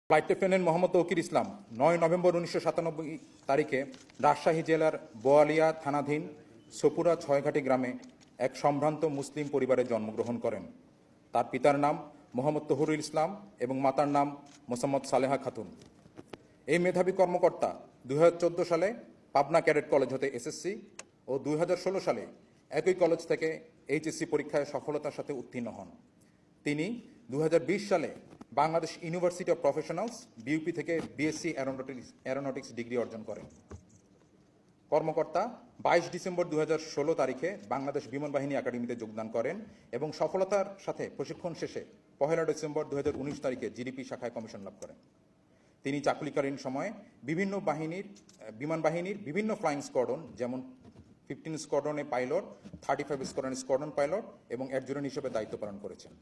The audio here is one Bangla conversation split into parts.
ফ্লাইট লেফটেন্যান্ট মোহাম্মদ তৌকির ইসলাম ৯ নভেম্বর ১৯৯৭ তারিখে রাজশাহী জেলার বোয়ালিয়া থানাধীন সপুরা ছয়ঘাটি গ্রামে এক সম্ভ্রান্ত মুসলিম পরিবারে জন্মগ্রহণ করেন। তার পিতার নাম মোহাম্মদ তহুরুল ইসলাম এবং মাতার নাম মোসাম্মদ সালেহা খাতুন। এই মেধাবী কর্মকর্তা ২০১৪ সালে পাবনা ক্যাডেট কলেজ হতে এসএসসি ও ২০১৬ সালে একই কলেজ থেকে এইচএসসি পরীক্ষায় সফলতার সাথে উত্তীর্ণ হন। তিনি ২০২০ সালে Bangladesh university of professionals BUP থেকে বিএসসি অ্যারোনটিক্স ডিগ্রি অর্জন করেন। কর্মকর্তা ২২ ডিসেম্বর ২০১৬ তারিখে বাংলাদেশ বিমান বাহিনী একাডেমিতে যোগদান করেন এবং সফলতার সাথে প্রশিক্ষণ শেষে ১ ডিসেম্বর ২০১৯ তারিখে জিডিপি শাখায় কমিশন লাভ করেন। তিনি চাকুরিকালীন সময়ে বিমান বাহিনীর বিভিন্ন ফ্লাইং স্কোয়াড্রন যেমন 15 স্কোয়াড্রনে পাইলট, 35 স্কোয়াড্রন পাইলট এবং অ্যাডজুটেন্ট হিসেবে দায়িত্ব পালন করেছেন।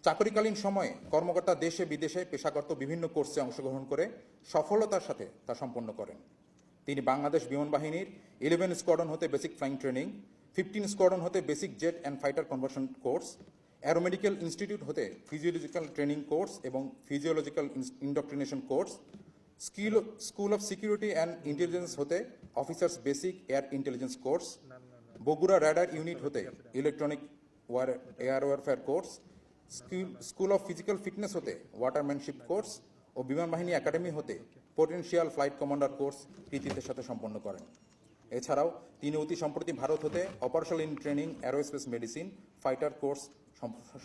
চাকরিকালীন সময়ে কর্মকর্তা দেশে বিদেশে পেশাগত বিভিন্ন কোর্সে অংশগ্রহণ করে সফলতার সাথে তা সম্পন্ন করেন। তিনি বাংলাদেশ বিমান বাহিনীর 11 স্কোয়াড্রন হতে বেসিক ফ্লাইং ট্রেনিং, 15 স্কোয়াড্রন হতে basic jet and fighter conversion course, aeromedical institute হতে ফিজিওলজিক্যাল ট্রেনিং কোর্স এবং physiological indoctrination course, school of security and intelligence হতে officers basic air intelligence course, Bogura radar unit হতে electronic air warfare course, school of physical fitness হতে ওয়াটারম্যানশিপ কোর্স ও বিমান বাহিনী একাডেমি হতে পোটেনশিয়াল ফ্লাইট কমান্ডার কোর্স কৃতিত্বের সাথে সম্পন্ন করেন। এছাড়াও তিনি অতি সম্প্রতি ভারত হতে operational in training aerospace medicine fighter course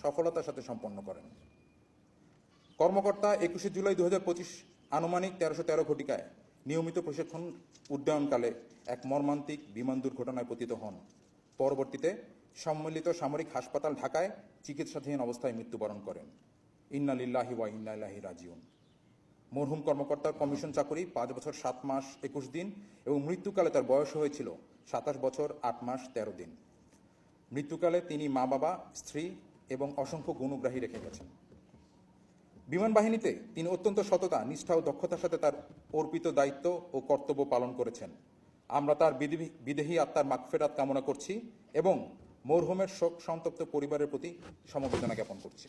সফলতার সাথে সম্পন্ন করেন। কর্মকর্তা ২১ জুলাই ২০২৫ আনুমানিক ১৩১৩ ঘটিকায় নিয়মিত প্রশিক্ষণ উড্ডয়নকালে এক মর্মান্তিক বিমান দুর্ঘটনায় পতিত হন। পরবর্তীতে সম্মিলিত সামরিক হাসপাতাল ঢাকায় চিকিৎসাধীন অবস্থায় মৃত্যুবরণ করেন। ইন্না লিল্লাহি ওয়া ইন্না ইলাইহি রাজিউন। মরহুম কর্মকর্তার কমিশন চাকরি ৫ বছর ৭ মাস ২১ দিন এবং মৃত্যুকালে তার বয়স হয়েছিল ২৭ বছর ৮ মাস ১৩ দিন। মৃত্যুকালে তিনি মা বাবা, স্ত্রী এবং অসংখ্য গুণগ্রাহী রেখে গেছেন। বিমান বাহিনীতে তিনি অত্যন্ত সততা, নিষ্ঠা ও দক্ষতার সাথে তার অর্পিত দায়িত্ব ও কর্তব্য পালন করেছেন। আমরা তার বিদেহী আত্মার মাগফিরাত কামনা করছি এবং মরহুমের শোক সন্তপ্ত পরিবারের প্রতি সমবেদনা জ্ঞাপন করছি।